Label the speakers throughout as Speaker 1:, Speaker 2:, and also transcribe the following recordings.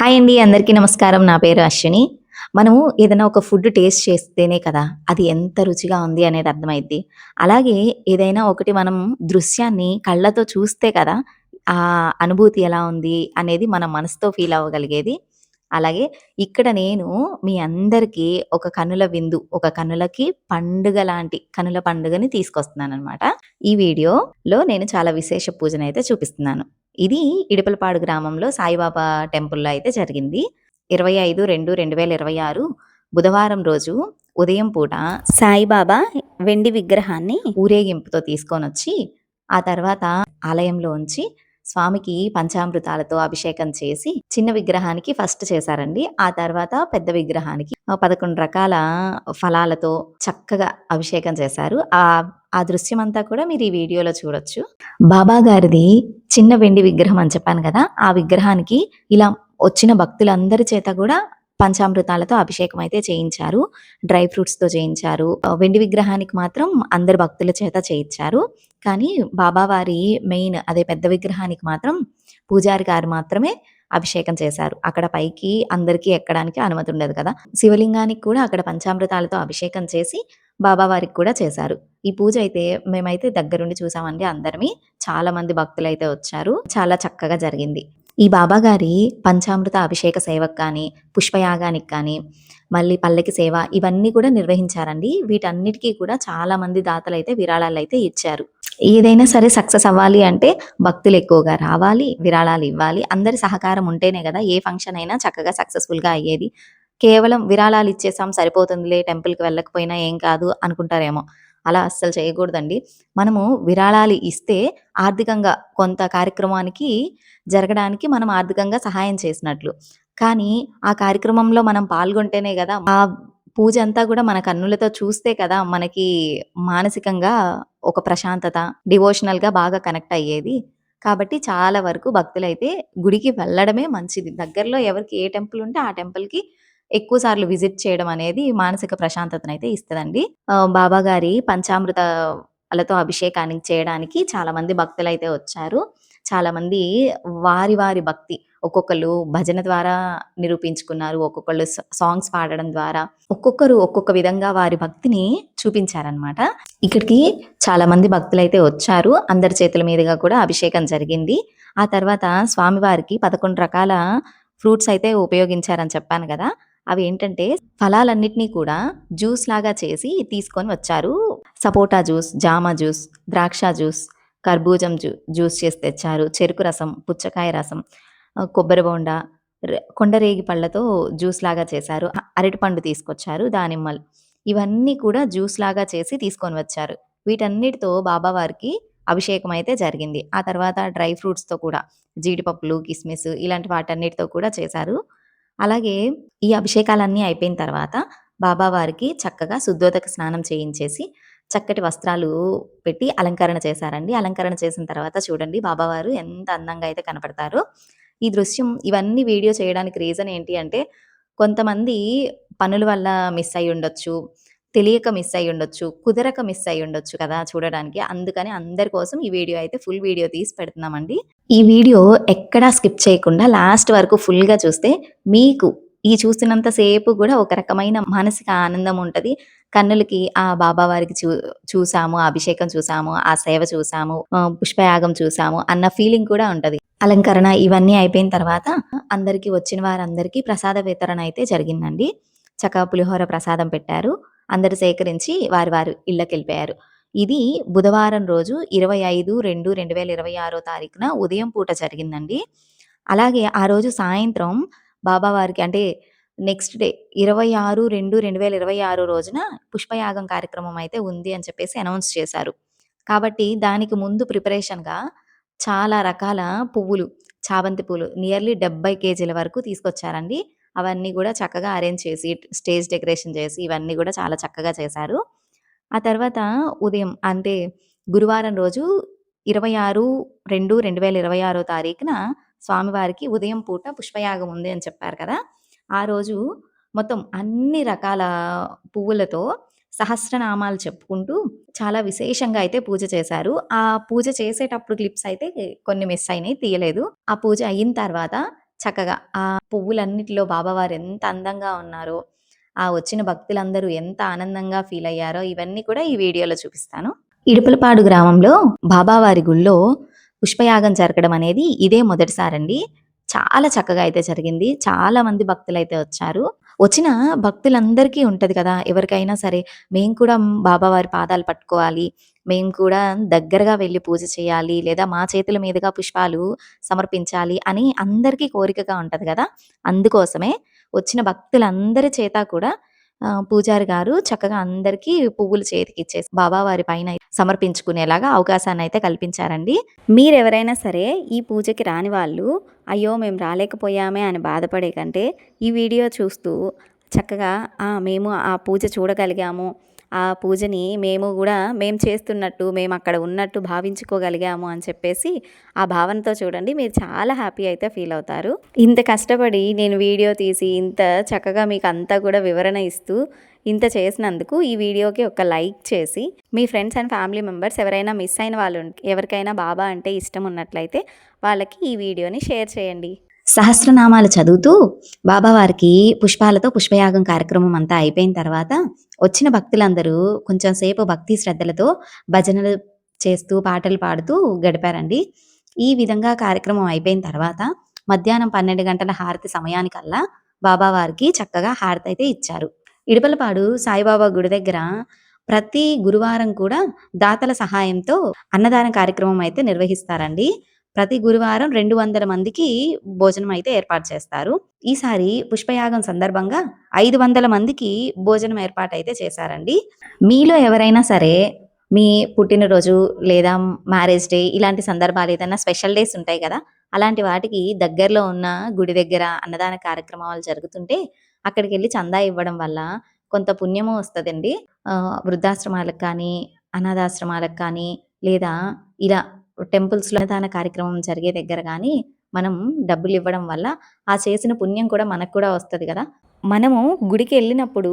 Speaker 1: Hi అండి. అందరికీ నమస్కారం. నా పేరు అశ్విని. మనము ఏదైనా ఒక ఫుడ్ టేస్ట్ చేస్తేనే కదా! అది ఎంత రుచిగా ఉంది అనేది అర్థమైద్ది. అలాగే ఏదైనా ఒకటి మనం దృశ్యాన్ని కళ్ళతో చూస్తే కదా! ఆ అనుభూతి ఎలా ఉంది అనేది మన మనసుతో ఫీల్ అవ్వగలిగేది. అలాగే ఇక్కడ నేను మీ అందరికీ ఒక కనుల విందు, ఒక కనులకి పండుగ లాంటి కనుల పండుగని తీసుకొస్తున్నాననమాట. ఈ వీడియోలో నేను చాలా విశేష పూజనైతే చూపిస్తున్నాను. ఇది ఇడుపులపాడు గ్రామంలో సాయిబాబా టెంపుల్‌లో అయితే జరిగింది. 25/2/2026 బుధవారం రోజు ఉదయం పూట సాయిబాబా వెండి విగ్రహాన్ని ఊరేగింపుతో తీసుకొనొచ్చి, ఆ తర్వాత ఆలయంలో ఉంచి స్వామికి పంచామృతాలతో అభిషేకం చేసి, చిన్న విగ్రహానికి ఫస్ట్ చేశారండి. ఆ తర్వాత పెద్ద విగ్రహానికి 11 రకాల ఫలాలతో చక్కగా అభిషేకం చేశారు. ఆ దృశ్యమంతా కూడా మీరు ఈ వీడియోలో చూడొచ్చు. బాబా గారిది చిన్న వెండి విగ్రహం అని చెప్పాను గదా! ఆ విగ్రహానికి ఇలా వచ్చిన భక్తులందరి చేత గూడా పంచామృతాలతో అభిషేకం అయితే చేయించారు. డ్రై ఫ్రూట్స్‌తో చేయించారు. వెండి విగ్రహానికి మాత్రం అందరు భక్తుల చేత చేయిచ్చారు. కానీ బాబావారి మెయిన్ అదే పెద్ద విగ్రహానికి మాత్రం పూజారి గారు మాత్రమే అభిషేకం చేశారు. అక్కడ పైకి అందరికీ ఎక్కడానికి అనుమతి ఉండదు కదా! శివలింగానికి కూడా అక్కడ పంచామృతాలతో అభిషేకం చేసి బాబావారికి కూడా చేశారు. ఈ పూజ అయితే మేమైతే దగ్గరుండి చూసామండి అందరిమి. చాలా మంది భక్తులైతే వచ్చారు. చాలా చక్కగా జరిగింది. ఈ బాబాగారి పంచామృత అభిషేక సేవకు కానీ, పుష్పయాగానికి కానీ, మళ్ళీ పల్లకి సేవ ఇవన్నీ కూడా నిర్వహించారండి. వీటన్నిటికి కూడా చాలా మంది దాతలైతే విరాళాలైతే ఇచ్చారు. ఏదైనా సరే సక్సెస్ అవ్వాలి అంటే భక్తులు ఎక్కువగా రావాలి, విరాళాలు ఇవ్వాలి. అందరి సహకారం ఉంటేనే గదా! ఏ ఫంక్షన్ అయినా చక్కగా సక్సెస్‌ఫుల్‌గా అయ్యేది. కేవలం విరాళాలు ఇచ్చేసాం సరిపోతుందిలే టెంపుల్‌కి వెళ్ళకపోయినా ఏం కాదు అనుకుంటారేమో. అలా అస్సలు చేయకూడదండి. మనము విరాళాలు ఇస్తే ఆర్థికంగా కొంత కార్యక్రమానికి జరగడానికి మనం ఆర్థికంగా సహాయం చేసినట్లు. కానీ ఆ కార్యక్రమంలో మనం పాల్గొంటేనే గదా! ఆ పూజ అంతా గూడా మన కన్నులతో చూస్తే కదా! మనకి మానసికంగా ఒక ప్రశాంతత, డివోషనల్‌గా బాగా కనెక్ట్ అయ్యేది. కాబట్టి చాలా వరకు భక్తులైతే గుడికి వెళ్ళడమే మంచిది. దగ్గరలో ఎవరికి ఏ టెంపుల్ ఉంటే ఆ టెంపుల్‌కి ఎక్కువ సార్లు విజిట్ చేయడం అనేది మానసిక ప్రశాంతతనైతే ఇస్తదండి. బాబా గారి పంచామృతాలతో అభిషేకానికి చేయడానికి చాలామంది భక్తులైతే వచ్చారు. చాలామంది వారి వారి భక్తి ఒక్కొక్కళ్ళు భజన ద్వారా నిరూపించుకున్నారు. ఒక్కొక్కళ్ళు సాంగ్స్ పాడడం ద్వారా ఒక్కొక్కరు ఒక్కొక్క విధంగా వారి భక్తిని చూపించారనమాట. ఇక్కడికి చాలామంది భక్తులైతే వచ్చారు. అందరి చేతుల మీదుగా కూడా అభిషేకం జరిగింది. ఆ తర్వాత స్వామివారికి 11 రకాల ఫ్రూట్స్ అయితే ఉపయోగించారని చెప్పాను గదా! అవేంటంటే ఫలాలన్నిటిని కూడా జ్యూస్ లాగా చేసి తీసుకొని వచ్చారు. సపోటా జ్యూస్, జామ జ్యూస్, ద్రాక్ష జ్యూస్, కర్బూజం జ్యూస్ చేసి తెచ్చారు. చెరుకు రసం, పుచ్చకాయ రసం, కొబ్బరి బోండా, కొండరేగి పళ్ళతో జ్యూస్ లాగా చేశారు. అరటిపండు తీసుకొచ్చారు. దానిమ్మలు. ఇవన్నీ కూడా జ్యూస్ లాగా చేసి తీసుకొని వచ్చారు. వీటన్నిటితో బాబావారికి అభిషేకం అయితే జరిగింది. ఆ తర్వాత డ్రై ఫ్రూట్స్‌తో కూడా జీడిపప్పులు, కిస్మిస్ ఇలాంటి వాటన్నిటితో కూడా చేశారు. అలాగే ఈ అభిషేకాలన్నీ అయిపోయిన తర్వాత బాబావారికి చక్కగా శుద్ధోదక స్నానం చేయించేసి, చక్కటి వస్త్రాలు పెట్టి అలంకరణ చేశారండి. అలంకరణ చేసిన తర్వాత చూడండి బాబావారు ఎంత అందంగా అయితే కనపడతారో. ఈ దృశ్యం ఇవన్నీ వీడియో చేయడానికి రీజన్ ఏంటి అంటే, కొంతమంది పనుల వల్ల మిస్ అయ్యుండొచ్చు. తెలియక మిస్ అయ్యుండొచ్చు. కుదరక మిస్ అయ్యుండొచ్చు కదా! చూడడానికి. అందుకని అందరి కోసం ఈ వీడియో అయితే ఫుల్ వీడియో తీసి పెడుతున్నామండి. ఈ వీడియో ఎక్కడా స్కిప్ చేయకుండా లాస్ట్ వరకు ఫుల్‌గా చూస్తే మీకు ఈ చూసినంత సేపు గూడా ఒక రకమైన మానసిక ఆనందం ఉంటది. కన్నులకి ఆ బాబా వారికి చూసాము, ఆ అభిషేకం చూసాము, ఆ సేవ చూసాము, పుష్పయాగం చూసాము అన్న ఫీలింగ్ కూడా ఉంటది. అలంకరణ ఇవన్నీ అయిపోయిన తర్వాత అందరికి వచ్చిన వారందరికీ ప్రసాద వితరణ అయితే జరిగిందండి. చక్కగా పులిహోర ప్రసాదం పెట్టారు. అందరూ సేకరించి వారి వారి ఇళ్ళకెళ్ళిపోయారు. ఇది బుధవారం రోజు 25/2/2026 తారీఖున ఉదయం పూట జరిగిందండి. అలాగే ఆ రోజు సాయంత్రం బాబావారికి అంటే నెక్స్ట్ డే 26/2/2026 రోజున పుష్పయాగం కార్యక్రమం అయితే ఉంది అని చెప్పేసి అనౌన్స్ చేశారు. కాబట్టి దానికి ముందు ప్రిపరేషన్‌గా చాలా రకాల పువ్వులు, చామంతి పూలు నియర్లీ 70 కేజీల వరకు తీసుకొచ్చారండి. అవన్నీ గూడా చక్కగా అరేంజ్ చేసి, స్టేజ్ డెకరేషన్ చేసి ఇవన్నీ గూడా చాలా చక్కగా చేశారు. ఆ తర్వాత ఉదయం అంటే గురువారం రోజు 26/2/2026 తారీఖున స్వామివారికి ఉదయం పూట పుష్పయాగం ఉంది అని చెప్పారు కదా! ఆ రోజు మొత్తం అన్ని రకాల పువ్వులతో సహస్రనామాలు చెప్పుకుంటూ చాలా విశేషంగా అయితే పూజ చేశారు. ఆ పూజ చేసేటప్పుడు క్లిప్స్ అయితే కొన్ని మిస్ అయినాయి తీయలేదు. ఆ పూజ అయిన తర్వాత చక్కగా ఆ పువ్వులన్నిటిలో బాబావారు ఎంత అందంగా ఉన్నారో, ఆ వచ్చిన భక్తులందరూ ఎంత ఆనందంగా ఫీల్ అయ్యారో ఇవన్నీ కూడా ఈ వీడియోలో చూపిస్తాను. ఇడుపులపాడు గ్రామంలో బాబావారి గుళ్ళో పుష్పయాగం జరగడం అనేది ఇదే మొదటిసారండి. చాలా చక్కగా అయితే జరిగింది. చాలా మంది భక్తులైతే వచ్చారు. వచ్చిన భక్తులందరికీ ఉంటది కదా! ఎవరికైనా సరే మేము కూడా బాబావారి పాదాలు పట్టుకోవాలి. మేము కూడా దగ్గరగా వెళ్లి పూజ చేయాలి. లేదా మా చేతుల మీదుగా పుష్పాలు సమర్పించాలి అని అందరికీ కోరికగా ఉంటది గదా! అందుకోసమే వచ్చిన భక్తులందరి చేత కూడా పూజారి గారు చక్కగా అందరికీ పువ్వులు చేతికిచ్చేసి బాబావారి పైన సమర్పించుకునేలాగా అవకాశాన్నయితే కల్పించారండి. మీరెవరైనా సరే ఈ పూజకి రాని వాళ్ళు, అయ్యో! మేము రాలేకపోయామే అని బాధపడే కంటే, ఈ వీడియో చూస్తూ చక్కగా మేము ఆ పూజ చూడగలిగాము. ఆ పూజని మేము చేస్తున్నట్టు, మేమక్కడ ఉన్నట్టు భావించుకోగలిగాము అని చెప్పేసి, ఆ భావనతో చూడండి మీరు చాలా హ్యాపీ అయితే ఫీల్ అవుతారు. ఇంత కష్టపడి నేను వీడియో తీసి, ఇంత చక్కగా మీకంతా కూడా వివరణ ఇస్తూ, ఇంత చేసినందుకు ఈ వీడియోకి ఒక లైక్ చేసి, మీ ఫ్రెండ్స్ అండ్ ఫ్యామిలీ మెంబర్స్ ఎవరైనా మిస్ అయిన వాళ్ళు ఎవరికైనా బాబా అంటే ఇష్టం ఉన్నట్లయితే వాళ్ళకి ఈ వీడియోని షేర్ చేయండి. సహస్రనామాలు చదువుతూ బాబావారికి పుష్పాలతో పుష్పయాగం కార్యక్రమం అంతా అయిపోయిన తర్వాత వచ్చిన భక్తులందరూ కొంచెం సేపు భక్తి శ్రద్ధలతో భజనలు చేస్తూ పాటలు పాడుతూ గడిపారండి. ఈ విధంగా కార్యక్రమం అయిపోయిన తర్వాత మధ్యాహ్నం 12 గంటల హారతి సమయానికల్లా బాబావారికి చక్కగా హారతి అయితే ఇచ్చారు. ఇడుపలపాడు సాయిబాబా గుడి దగ్గర ప్రతి గురువారం కూడా దాతల సహాయంతో అన్నదాన కార్యక్రమం అయితే నిర్వహిస్తారండి. ప్రతి గురువారం 200 మందికి భోజనం అయితే ఏర్పాటు చేస్తారు. ఈసారి పుష్పయాగం సందర్భంగా 500 మందికి భోజనం ఏర్పాటైతే చేశారండి. మీలో ఎవరైనా సరే మీ పుట్టినరోజు లేదా మ్యారేజ్ డే ఇలాంటి సందర్భాలు ఏదైనా స్పెషల్ డేస్ ఉంటాయి కదా! అలాంటి వాటికి దగ్గరలో ఉన్న గుడి దగ్గర అన్నదాన కార్యక్రమాలు జరుగుతుంటే అక్కడికెళ్ళి చందా ఇవ్వడం వల్ల కొంత పుణ్యము వస్తదండి. వృద్ధాశ్రమాలకు కానీ, అనాథాశ్రమాలకు కానీ లేదా ఇలా టెంపుల్స్‌లో అన్నదాన కార్యక్రమం జరిగే దగ్గర గానీ, మనం డబ్బులివ్వడం వల్ల ఆ చేసిన పుణ్యం కూడా మనకు కూడా వస్తది గదా! మనము గుడికెళ్ళినప్పుడు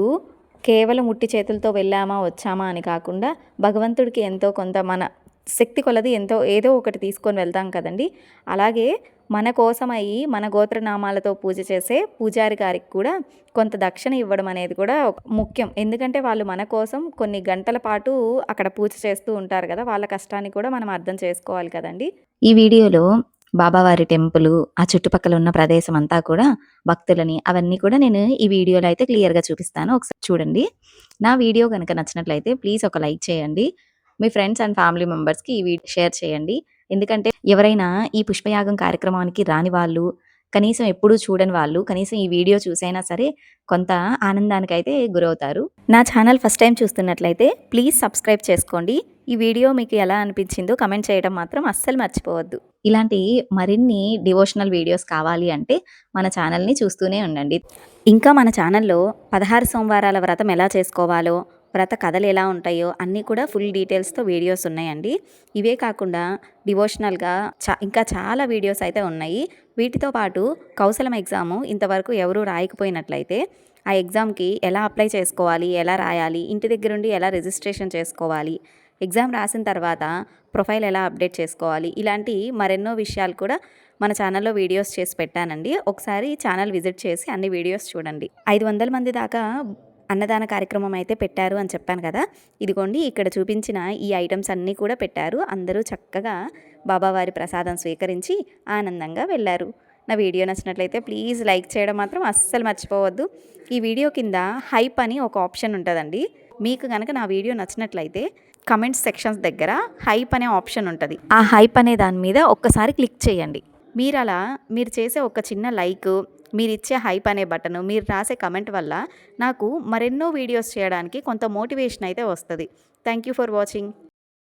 Speaker 1: కేవలం ఉట్టి చేతులతో వెళ్ళామా, వచ్చామా అని కాకుండా భగవంతుడికి ఎంతో కొంత మన శక్తి కొలది ఏదో ఒకటి తీసుకొని వెళ్తాం కదండీ! అలాగే మన కోసమయ్యి మన గోత్రనామాలతో పూజ చేసే పూజారి గారికి కూడా కొంత దక్షిణ ఇవ్వడం అనేది కూడా ముఖ్యం. ఎందుకంటే వాళ్ళు మన కోసం కొన్ని గంటల పాటు అక్కడ పూజ చేస్తూ ఉంటారు కదా! వాళ్ళ కష్టాన్ని కూడా మనం అర్థం చేసుకోవాలి కదండీ! ఈ వీడియోలో బాబావారి టెంపులు, ఆ చుట్టుపక్కల ఉన్న ప్రదేశం అంతా కూడా భక్తులని అవన్నీ కూడా నేను ఈ వీడియోలో అయితే క్లియర్‌గా చూపిస్తాను. ఒకసారి చూడండి. నా వీడియో గనుక నచ్చినట్లయితే ప్లీజ్ ఒక లైక్ చేయండి. మీ ఫ్రెండ్స్ అండ్ ఫ్యామిలీ మెంబర్స్‌కి ఈ వీడియో షేర్ చేయండి. ఎందుకంటే ఎవరైనా ఈ పుష్పయాగం కార్యక్రమానికి రాని వాళ్ళు, కనీసం ఎప్పుడూ చూడని వాళ్ళు, కనీసం ఈ వీడియో చూసైనా సరే కొంత ఆనందానికైతే గురవుతారు. నా ఛానల్ ఫస్ట్ టైం చూస్తున్నట్లయితే ప్లీజ్ సబ్స్క్రైబ్ చేసుకోండి. ఈ వీడియో మీకు ఎలా అనిపించిందో కమెంట్ చేయడం మాత్రం అస్సలు మర్చిపోవద్దు. ఇలాంటి మరిన్ని డివోషనల్ వీడియోస్ కావాలి అంటే మన ఛానల్‌ని చూస్తూనే ఉండండి. ఇంకా మన ఛానల్‌లో 16 సోమవారాల వ్రతం ఎలా చేసుకోవాలో, వ్రత కథలు ఎలా ఉంటాయో అన్నీ కూడా ఫుల్ డీటెయిల్స్‌తో వీడియోస్ ఉన్నాయండి. ఇవే కాకుండా డివోషనల్‌గా ఇంకా చాలా వీడియోస్ అయితే ఉన్నాయి. వీటితో పాటు కౌశలం ఎగ్జాము ఇంతవరకు ఎవరూ రాయకపోయినట్లయితే ఆ ఎగ్జామ్‌కి ఎలా అప్లై చేసుకోవాలి, ఎలా రాయాలి, ఇంటి దగ్గరుండి ఎలా రిజిస్ట్రేషన్ చేసుకోవాలి, ఎగ్జామ్ రాసిన తర్వాత ప్రొఫైల్ ఎలా అప్డేట్ చేసుకోవాలి, ఇలాంటి మరెన్నో విషయాలు కూడా మన ఛానల్లో వీడియోస్ చేసి పెట్టానండి. ఒకసారి ఛానల్ విజిట్ చేసి అన్ని వీడియోస్ చూడండి. 500 మంది దాకా అన్నదాన కార్యక్రమం అయితే పెట్టారు అని చెప్పాను కదా! ఇదిగోండి ఇక్కడ చూపించిన ఈ ఐటమ్స్ అన్నీ కూడా పెట్టారు. అందరూ చక్కగా బాబావారి ప్రసాదం స్వీకరించి ఆనందంగా వెళ్ళారు. నా వీడియో నచ్చినట్లయితే ప్లీజ్ లైక్ చేయడం మాత్రం అస్సలు మర్చిపోవద్దు. ఈ వీడియో కింద హైప్ అని ఒక ఆప్షన్ ఉంటుందండి. మీకు కనుక నా వీడియో నచ్చినట్లయితే కమెంట్స్ సెక్షన్స్ దగ్గర హైప్ అనే ఆప్షన్ ఉంటుంది. ఆ హైప్ అనే దాని మీద ఒక్కసారి క్లిక్ చేయండి. మీరు చేసే ఒక చిన్న లైక్, మీరిచ్చే హైప్ అనే బటను, మీరు రాసే కమెంట్ వల్ల నాకు మరెన్నో వీడియోస్ చేయడానికి కొంత మోటివేషన్ అయితే వస్తుంది. Thank you for watching.